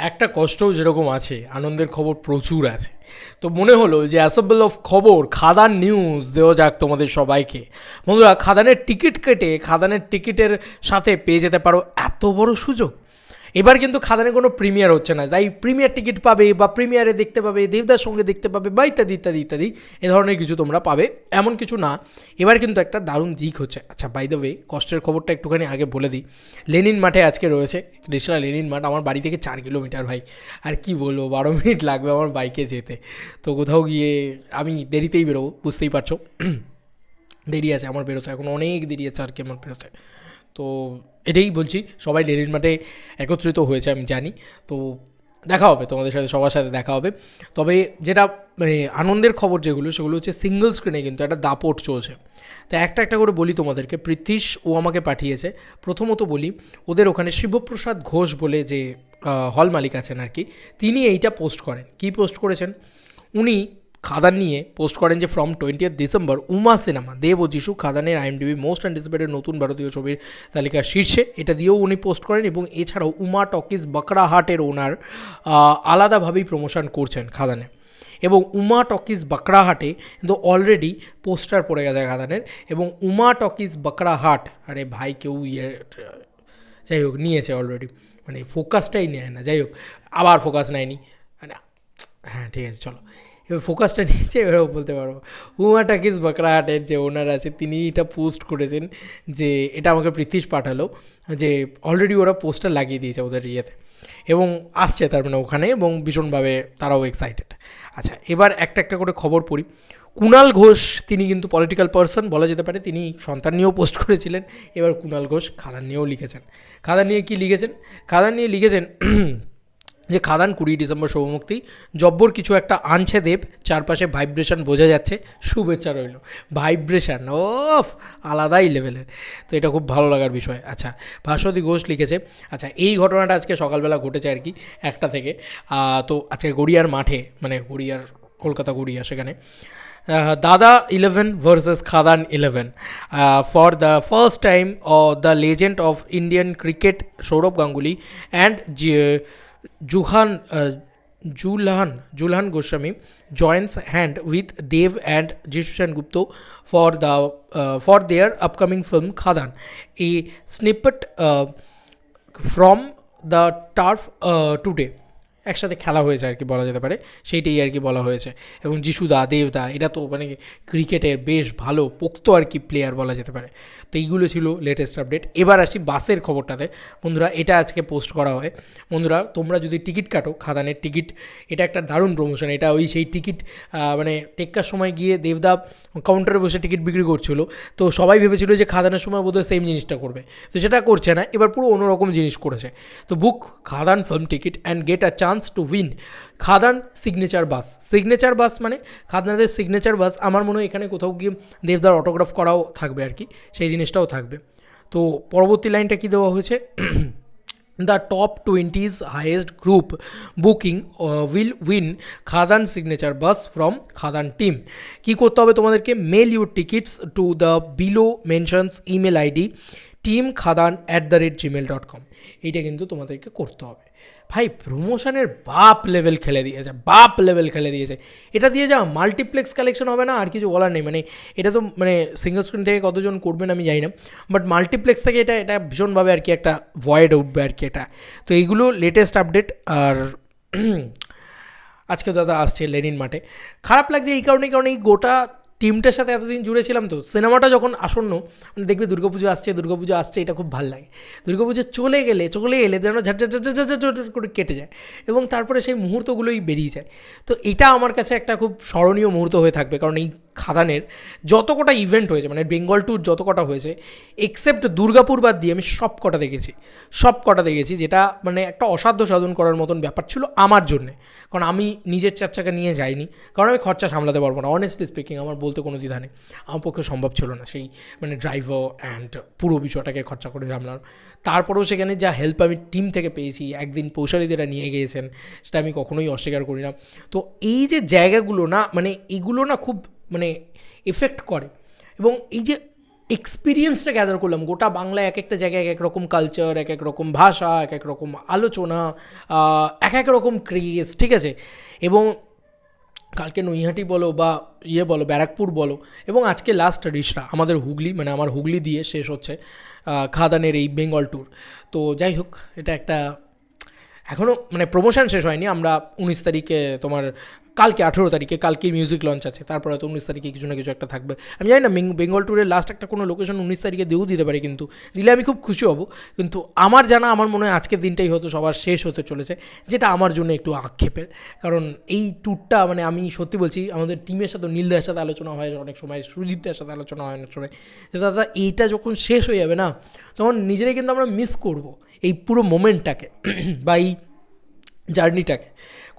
একটা কষ্টও যেরকম আছে, আনন্দের খবর প্রচুর আছে। তো মনে হলো যে অ্যাসেম্বল অফ খবর খাদান নিউজ দেওয়া যাক তোমাদের সবাইকে। বন্ধুরা, খাদানের টিকিট কেটে খাদানের টিকিটের সাথে পেয়ে যেতে পারো এত বড় সুযোগ। এবার কিন্তু খাদানে কোনো প্রিমিয়ার হচ্ছে না, তাই প্রিমিয়ার টিকিট পাবে বা প্রিমিয়ারে দেখতে পাবে, দেবদার সঙ্গে দেখতে পাবে বা ইত্যাদি ইত্যাদি ইত্যাদি এ ধরনের কিছু তোমরা পাবে, এমন কিছু না। এবার কিন্তু একটা দারুণ দিক হচ্ছে। আচ্ছা, বাই দ্য ওয়ে, কষ্টের খবরটা একটুখানি আগে বলে দিই। লেনিন মাঠে আজকে রয়েছে, রিসলা লেনিন মাঠ আমার বাড়ি থেকে 4 কিলোমিটার ভাই। আর কি বলবো, 12 মিনিট লাগবে আমার বাইকে যেতে। তো কোথাও গিয়ে আমি দেরিতেই বেরোবো, বুঝতেই পারছো। দেরি আছে আমার বেরোতে, এখন অনেক দেরি আছে আর কি আমার বেরোতে। তো এটাই বলছি, সবাই লেনিন মাঠে একত্রিত হয়েছে আমি জানি। তো দেখা হবে তোমাদের সাথে, সবার সাথে দেখা হবে। তবে যেটা মানে আনন্দের খবর যেগুলো, সেগুলো হচ্ছে সিঙ্গল স্ক্রিনে কিন্তু একটা দাপট চলছে। তো একটা একটা করে বলি তোমাদেরকে। পৃথিশ ও আমাকে পাঠিয়েছে। প্রথমত বলি, ওদের ওখানে শিবপ্রসাদ ঘোষ বলে যে হল মালিক আছেন আর কি, তিনি এইটা পোস্ট করেন। কি পোস্ট করেছেন উনি? খাদান নিয়ে পোস্ট করেন যে ফ্রম 20 ডিসেম্বর উমা সিনেমা দেব ও যিশু খাদানের IMDb মোস্ট অ্যান্টিসিপেটেড নতুন ভারতীয় ছবির তালিকার শীর্ষে, এটা দিয়েও উনি পোস্ট করেন। এবং এছাড়াও উমা টকিজ বাকড়াহাটের ওনার আলাদাভাবেই প্রমোশন করছেন খাদানে। এবং উমা টকিজ বাকড়াহাটে কিন্তু অলরেডি পোস্টার পড়ে গেছে খাদানের। এবং উমা টকিজ বাকড়াহাট, আরে ভাই কেউ যাই হোক নিয়েছে অলরেডি, মানে ফোকাসটাই নেয় না। যাই হোক, আবার ফোকাস নেয়নি, মানে হ্যাঁ ঠিক আছে চলো, এবার ফোকাসটা নিয়েছে, এবারেও বলতে পারবো। উমা টাকিজ বাকড়াহাটের যে ওনার আছে তিনি এটা পোস্ট করেছেন, যে এটা আমাকে পৃথিশ পাঠালো, যে অলরেডি ওরা পোস্টার লাগিয়ে দিয়েছে ওদের ইয়েতে এবং আসছে তার মানে ওখানে, এবং ভীষণভাবে তারাও এক্সাইটেড। আচ্ছা, এবার একটা একটা করে খবর পড়ি। কুণাল ঘোষ, তিনি কিন্তু পলিটিক্যাল পার্সন বলা যেতে পারে, তিনি সন্তান নিয়েও পোস্ট করেছিলেন। এবার কুণাল ঘোষ খাদান নিয়েও লিখেছেন। খাদান নিয়ে কী লিখেছেন? খাদান নিয়ে লিখেছেন যে খাদান 20 ডিসেম্বর শুভমুক্তি, জব্বর কিছু একটা আনছে দেব, চারপাশে ভাইব্রেশন বোঝা যাচ্ছে, শুভেচ্ছা রইল। ভাইব্রেশন ওফ, আলাদাই লেভেলের। তো এটা খুব ভালো লাগার বিষয়। আচ্ছা, ভাস্বতী ঘোষ লিখেছে, আচ্ছা এই ঘটনাটা আজকে সকালবেলা ঘটেছে আর কি, 1টা থেকে। তো আজকে গড়িয়ার মাঠে, মানে গড়িয়ার, কলকাতা গড়িয়া, সেখানে দাদা 11 versus Khadaan 11 for the first time the legend of Indian cricket Sourav Ganguly and Julhan Goswami joins hand with Dev and Jishu Gupta for their upcoming film Khadan. A snippet from the turf today. একসাথে খেলা হয়েছে আর কি বলা যেতে পারে, সেইটাই আর কি বলা হয়েছে। এবং যিশুদা, দেবদা, এটা তো মানে ক্রিকেটের বেশ ভালো পোক্ত আর কি প্লেয়ার বলা যেতে পারে। তো এইগুলো ছিল লেটেস্ট আপডেট। এবার আসি বাসের খবরটাতে। বন্ধুরা, এটা আজকে পোস্ট করা হয়। বন্ধুরা, তোমরা যদি টিকিট কাটো, খাদানের টিকিট, এটা একটা দারুণ প্রমোশন। এটা ওই সেই টিকিট, মানে টেক্কার সময় গিয়ে দেবদা কাউন্টারে বসে টিকিট বিক্রি করছিল। তো সবাই ভেবেছিল যে খাদানের সময় বোধহয় সেম জিনিসটা করবে, তো সেটা করছে না, এবার পুরো অন্যরকম জিনিস করেছে। তো book Khadaan film ticket and get a chance to win Khadaan signature bus. Signature bus মানে খাদানাদের সিগনেচার বাস। আমার মনে হয় এখানে কোথাও গিয়ে দেবদার অটোগ্রাফ করাও থাকবে আর কি, সেই জিনিসটাও থাকবে। তো পরবর্তী লাইনটা কী দেওয়া হয়েছে? The top 20's highest group booking will win Khadan signature bus from Khadan team. কি করতে হবে তোমাদেরকে? Mail your tickets to the below mentions email ID teamkhadan@gmail.com। এইটা কিন্তু তোমাদেরকে করতে হবে। ভাই, প্রমোশনের বাপ লেভেল খেলে দিয়েছে। এটা দিয়ে যা মাল্টিপ্লেক্স কালেকশন হবে না, আর কিছু বলার নেই। মানে এটা তো মানে সিঙ্গল স্ক্রিন থেকে কতজন করবেন আমি জানি না, বাট মাল্টিপ্লেক্স থেকে এটা ভীষণভাবে আর কি একটা ভয়েড উঠবে আর কি এটা। তো এইগুলো লেটেস্ট আপডেট। আর আজকে দাদা আসছে লেনিন মাঠে। খারাপ লাগছে এই কারণে এই গোটা টিমটার সাথে এতদিন জুড়ে ছিলাম। তো সিনেমাটা যখন আসন্ন, মানে দেখবে দুর্গাপুজো আসছে, এটা খুব ভালো লাগে। দুর্গাপুজো চলে এলে যেন ঝাট করে কেটে যায়, এবং তারপরে সেই মুহূর্তগুলোই বেরিয়ে যায়। তো এটা আমার কাছে একটা খুব স্মরণীয় মুহূর্ত হয়ে থাকবে, কারণ এই খাদানের যত কটা ইভেন্ট হয়েছে, মানে বেঙ্গল ট্যুর যত কটা হয়েছে, এক্সেপ্ট দুর্গাপুর বাদ দিয়ে আমি সব কটা দেখেছি, যেটা মানে একটা অসাধ্য সাধন করার মতন ব্যাপার ছিল আমার জন্যে। কারণ আমি নিজের 4 চাকা নিয়ে যাইনি, কারণ আমি খরচা সামলাতে পারবো না। অনেস্টলি স্পিকিং, আমার বলতে কোনো দ্বিধা নেই, আমার পক্ষে সম্ভব ছিল না সেই মানে ড্রাইভার অ্যান্ড পুরো বিষয়টাকে খরচা করে সামলানো। তারপরেও সেখানে যা হেল্প আমি টিম থেকে পেয়েছি, একদিন পৌশালীদেরা নিয়ে গিয়েছেন, সেটা আমি কখনোই অস্বীকার করি না। তো এই যে জায়গাগুলো না, মানে এগুলো না খুব মানে এফেক্ট করে। এবং এই যে এক্সপিরিয়েন্সটা গ্যাদার করলাম। গোটা বাংলায় এক একটা জায়গায় এক এক রকম কালচার, এক এক রকম ভাষা, এক এক রকম আলোচনা, এক এক রকম ক্রেজ, ঠিক আছে। এবং কালকে নৈহাটি বলো বা বলো ব্যারাকপুর বলো, এবং আজকে লাস্ট রিশরা আমাদের হুগলি, মানে আমার হুগলি দিয়ে শেষ হচ্ছে খাদানের এই বেঙ্গল ট্যুর। তো যাই হোক, এটা একটা এখনও মানে প্রমোশন শেষ হয়নি। আমরা 19 তারিখে তোমার কালকে 18 তারিখে কালকেই মিউজিক লঞ্চ আছে, তারপরে তো 19 তারিখে কিছু না কিছু একটা থাকবে। আমি জানি না বেঙ্গল ট্যুরের লাস্ট একটা কোনো লোকেশন 19 তারিখে দিতে পারে, কিন্তু দিলে আমি খুব খুশি হব। কিন্তু আমার জানা, আমার মনে হয় আজকের দিনটাই হয়তো সবার শেষ হতে চলেছে, যেটা আমার জন্য একটু আক্ষেপের। কারণ এই ট্যুরটা মানে আমি সত্যি বলছি, আমাদের টিমের সাথে নীলদার সাথে আলোচনা হয় অনেক সময়, সুজিতদের সাথে আলোচনা হয় অনেক সময়, যে দাদা এইটা যখন শেষ হয়ে যাবে না, তখন নিজেরাই কিন্তু আমরা মিস করব এই পুরো মোমেন্টটাকে বা এই জার্নিটাকে।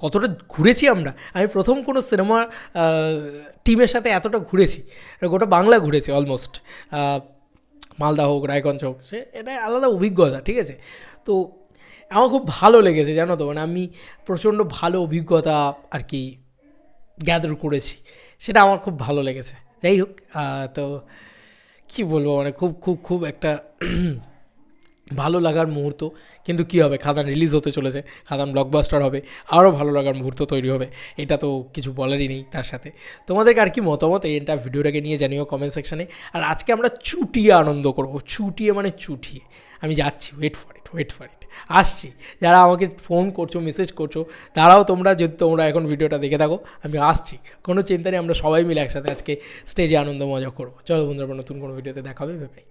কতটা ঘুরেছি আমরা। আমি প্রথম কোনো সিনেমা টিমের সাথে এতটা ঘুরেছি, গোটা বাংলা ঘুরেছি অলমোস্ট, মালদা হোক, রায়গঞ্জ হোক, সে এটা আলাদা অভিজ্ঞতা, ঠিক আছে। তো আমার খুব ভালো লেগেছে, জানো তো, মানে আমি প্রচণ্ড ভালো অভিজ্ঞতা আর কি গ্যাদার করেছি, সেটা আমার খুব ভালো লেগেছে। যাই হোক, তো কী বলবো, মানে খুব খুব খুব একটা ভালো লাগার মুহূর্ত। কিন্তু কী হবে, খাদান রিলিজ হতে চলেছে, খাদান ব্লকবাস্টার হবে, আরও ভালো লাগার মুহূর্ত তৈরি হবে, এটা তো কিছু বলারই নেই। তার সাথে তোমাদেরকে আর কি মতামত এটা ভিডিওটাকে নিয়ে জানিও কমেন্ট সেকশানে। আর আজকে আমরা চুটিয়ে আনন্দ করব, চুটিয়ে মানে চুটিয়ে। আমি যাচ্ছি, ওয়েট ফর ইট, আসছি। যারা আমাকে ফোন করছো, মেসেজ করছো, তারাও তোমরা, যদি তোমরা এখন ভিডিওটা দেখে থাকো, আমি আসছি, কোনো চিন্তা নেই। আমরা সবাই মিলে একসাথে আজকে স্টেজে আনন্দ মজা করবো। চলো বন্ধুরা, নতুন কোনো ভিডিওতে দেখা হবে, বাই।